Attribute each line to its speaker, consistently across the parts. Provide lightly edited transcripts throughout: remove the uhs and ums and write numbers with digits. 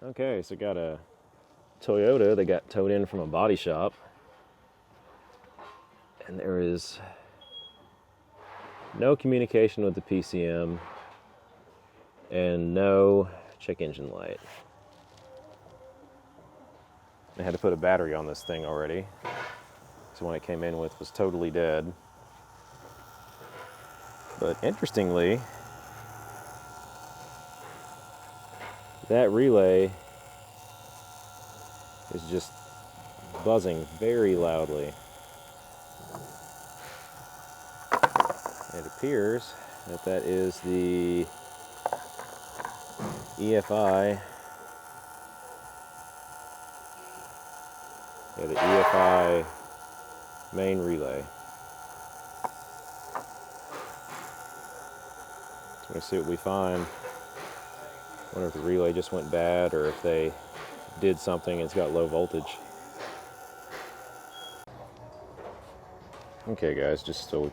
Speaker 1: Okay, so got a Toyota that got towed in from a body shop, and there is no communication with the PCM and no check engine light. I had to put a battery on this thing already, so when it came in with was totally dead. But interestingly, that relay is just buzzing very loudly. It appears that that is the EFI. Yeah, the EFI main relay. So we'll see what we find. I wonder if the relay just went bad or if they did something and it's got low voltage. Okay guys, just so we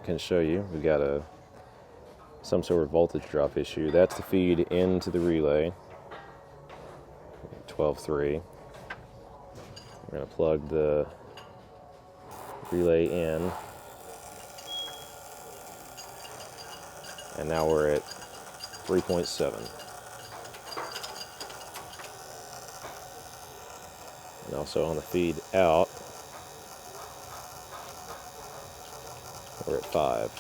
Speaker 1: can show you, we've got some sort of voltage drop issue. That's the feed into the relay, 12.3. We're going to plug the relay in, and now we're at 3.7. And also on the feed out, we're at 5.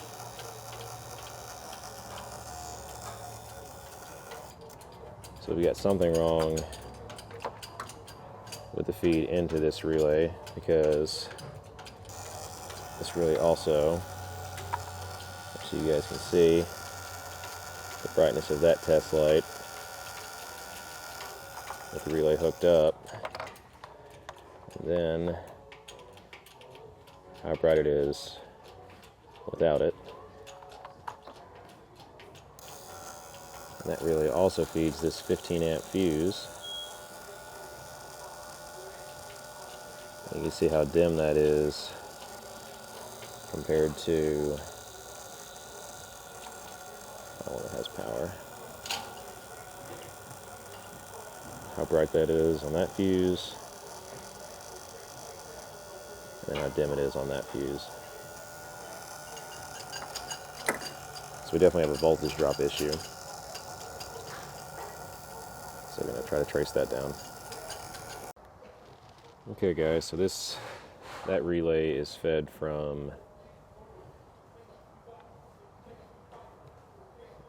Speaker 1: So we got something wrong with the feed into this relay, because this relay also, so you guys can see the brightness of that test light with the relay hooked up, and then how bright it is without it. And that relay also feeds this 15 amp fuse. You can see how dim that is compared to that one that has power. How bright that is on that fuse, and how dim it is on that fuse. So we definitely have a voltage drop issue. So we're going to try to trace that down. Okay guys, so that relay is fed from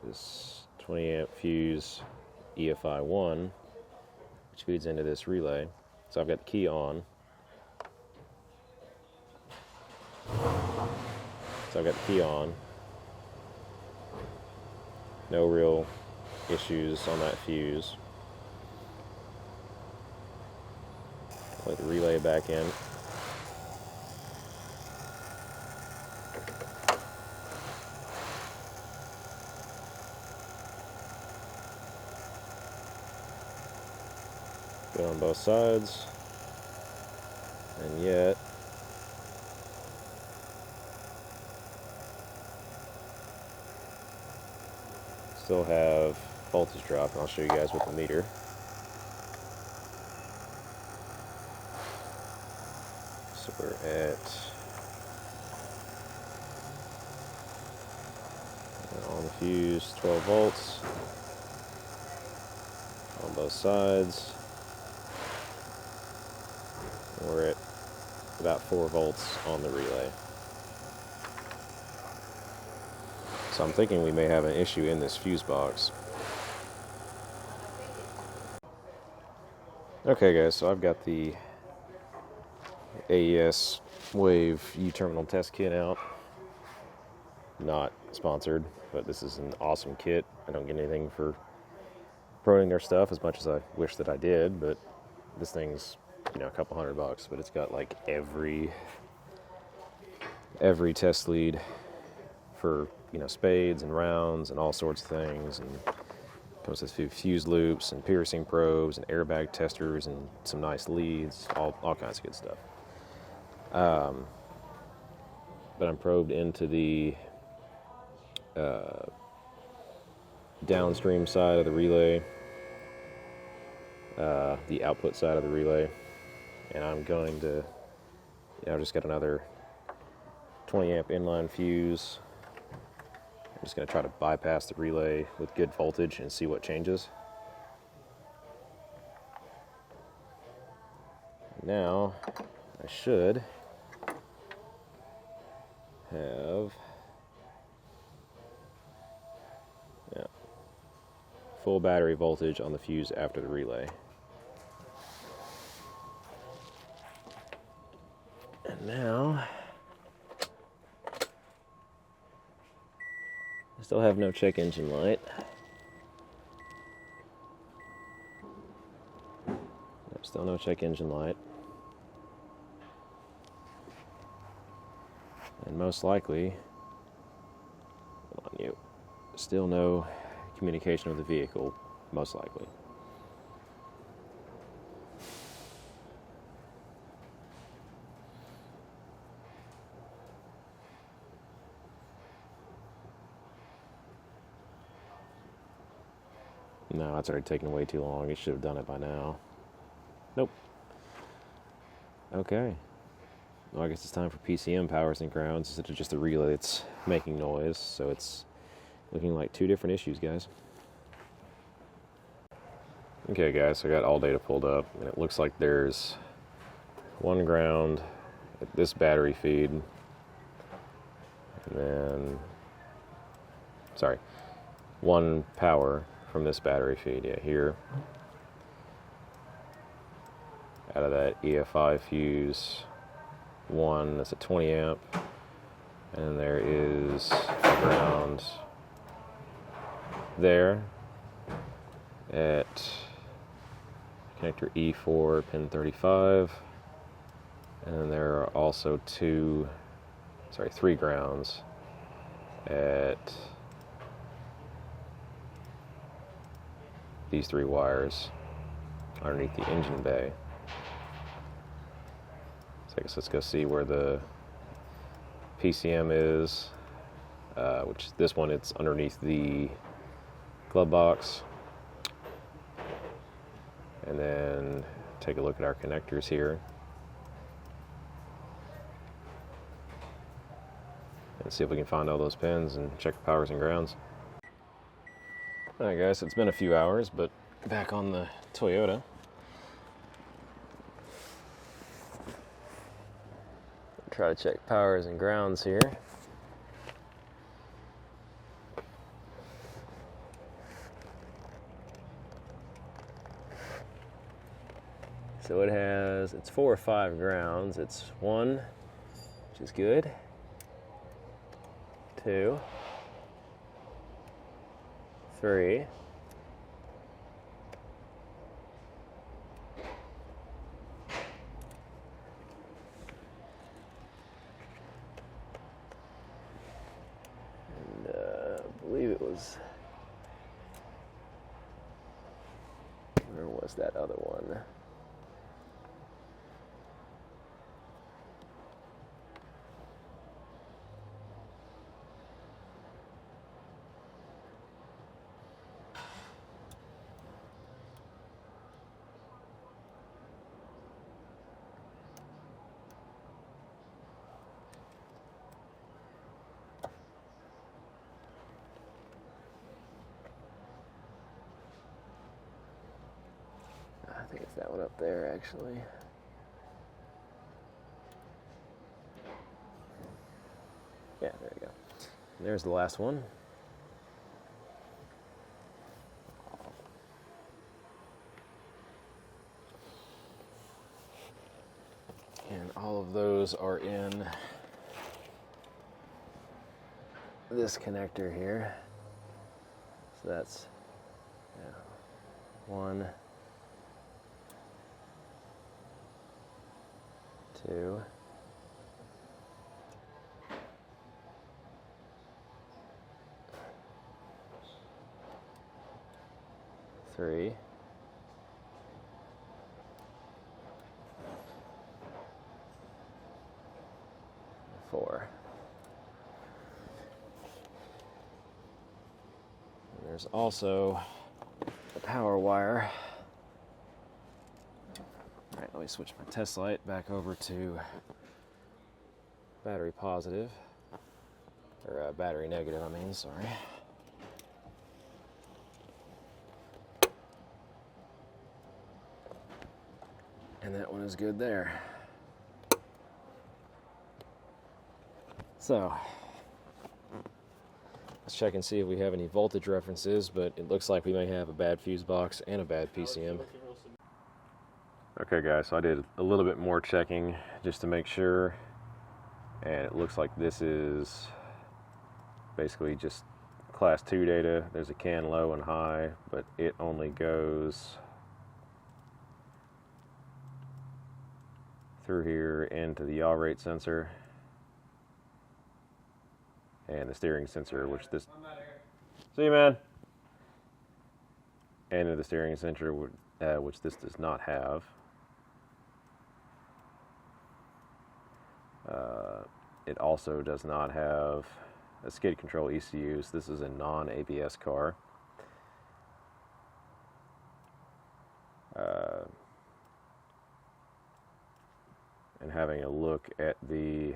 Speaker 1: this 20 amp fuse EFI 1, which feeds into this relay. So I've got the key on. No real issues on that fuse. Plug the relay back in. Good on both sides. And yet still have voltage drop, and I'll show you guys with the meter. So we're at, on the fuse, 12 volts on both sides. We're at about 4 volts on the relay. So I'm thinking we may have an issue in this fuse box. Okay guys, so I've got the AES Wave U-terminal test kit out. Not sponsored, but this is an awesome kit. I don't get anything for promoting their stuff as much as I wish that I did, but this thing's, you know, a couple $100, but it's got like every test lead for, you know, spades and rounds and all sorts of things, and comes with fuse loops and piercing probes and airbag testers and some nice leads, all kinds of good stuff. But I'm probed into the downstream side of the relay, the output side of the relay, and I'm going to, I just got another 20 amp inline fuse. I'm just going to try to bypass the relay with good voltage and see what changes. Now I should have full battery voltage on the fuse after the relay. And now I still have no check engine light. Still no check engine light. And most likely, hold on you, still no communication with the vehicle, most likely. No, it's already taken way too long. It should have done it by now. Nope. Okay. Well, I guess it's time for PCM powers and grounds instead of just the relay that's making noise. So it's looking like two different issues, guys. Okay, guys, so I got all data pulled up, and it looks like there's one ground at this battery feed, and then, sorry, one power from this battery feed, here. Out of that EFI fuse, one that's a 20 amp, and there is a ground there at connector E4 pin 35, and then there are also three grounds at these three wires underneath the engine bay. So I guess let's go see where the PCM is, which this one, it's underneath the glove box. And then take a look at our connectors here. And see if we can find all those pins and check the powers and grounds. Alright guys, it's been a few hours, but back on the Toyota. Try to check powers and grounds here. So it's 4 or 5 grounds. It's 1, which is good. 2, 3. And I believe it was, where was that other one? I think it's that one up there, actually. Yeah, there you go. And there's the last one. And all of those are in this connector here. So that's 1, 2, 3, 4. And there's also a power wire Let me switch my test light back over to battery positive, or battery negative, I mean, sorry. And that one is good there. So, let's check and see if we have any voltage references, but it looks like we may have a bad fuse box and a bad PCM. Okay guys, so I did a little bit more checking just to make sure, and it looks like this is basically just class 2 data. There's a CAN low and high, but it only goes through here into the yaw rate sensor and the steering sensor, which this, see you man, and the steering sensor, which this does not have. It also does not have a skid control ECUs. This is a non-ABS car. And having a look at the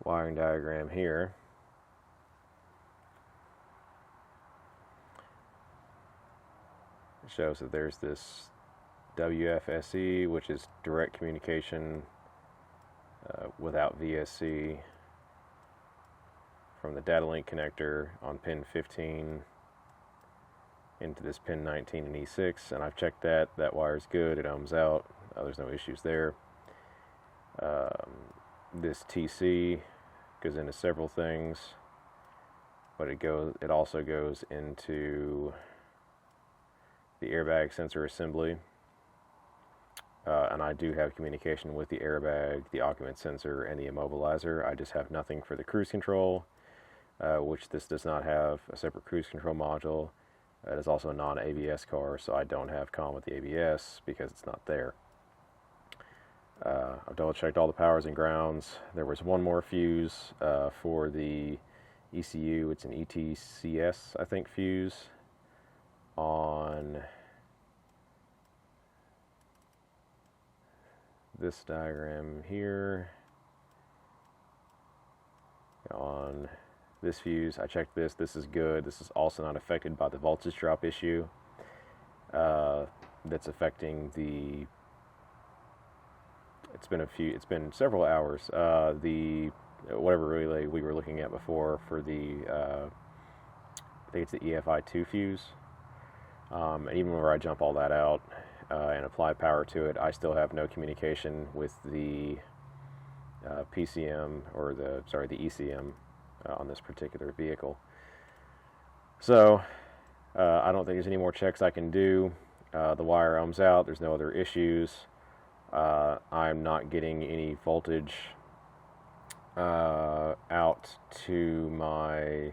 Speaker 1: wiring diagram here, it shows that there's this WFSE, which is direct communication without VSC from the data link connector on pin 15 into this pin 19 and E6, and I've checked that. That wire's good. It ohms out. There's no issues there. This TC goes into several things, but it also goes into the airbag sensor assembly. And I do have communication with the airbag, the occupant sensor, and the immobilizer. I just have nothing for the cruise control, which this does not have a separate cruise control module. It is also a non-ABS car, so I don't have comm with the ABS because it's not there. I've double checked all the powers and grounds. There was one more fuse for the ECU. It's an ETCS, I think, fuse on this diagram here. On this fuse, I checked this. This is good. This is also not affected by the voltage drop issue that's affecting the. It's been several hours. The whatever relay we were looking at before for the I think it's the EFI2 fuse. And even where I jump all that out and apply power to it, I still have no communication with the PCM or the ECM on this particular vehicle. So I don't think there's any more checks I can do. The wire ohms out. There's no other issues. I'm not getting any voltage out to my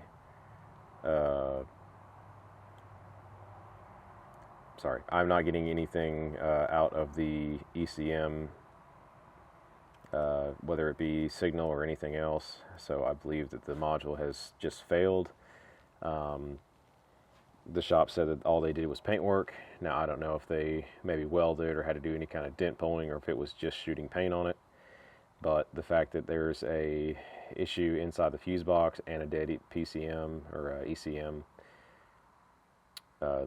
Speaker 1: I'm not getting anything out of the ECM, whether it be signal or anything else. So I believe that the module has just failed. The shop said that all they did was paint work. Now I don't know if they maybe welded or had to do any kind of dent pulling, or if it was just shooting paint on it. But the fact that there's a issue inside the fuse box and a dead PCM or ECM,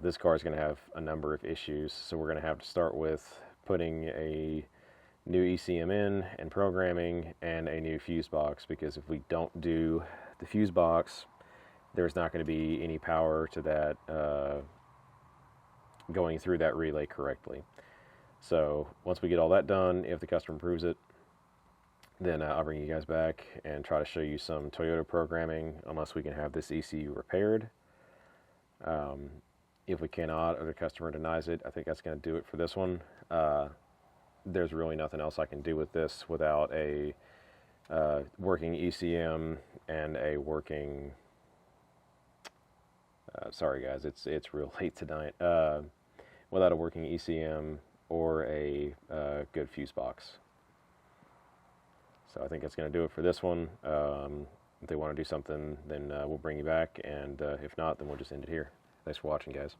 Speaker 1: this car is going to have a number of issues. So we're going to have to start with putting a new ECM in and programming and a new fuse box, because if we don't do the fuse box, there's not going to be any power to that going through that relay correctly. So once we get all that done, if the customer approves it, then I'll bring you guys back and try to show you some Toyota programming, unless we can have this ECU repaired. If we cannot, or the customer denies it, I think that's going to do it for this one. There's really nothing else I can do with this without a working ECM and a working. Sorry guys, it's real late tonight. Without a working ECM or a good fuse box. So I think that's going to do it for this one. If they want to do something, then we'll bring you back, and if not, then we'll just end it here. Thanks for watching, guys.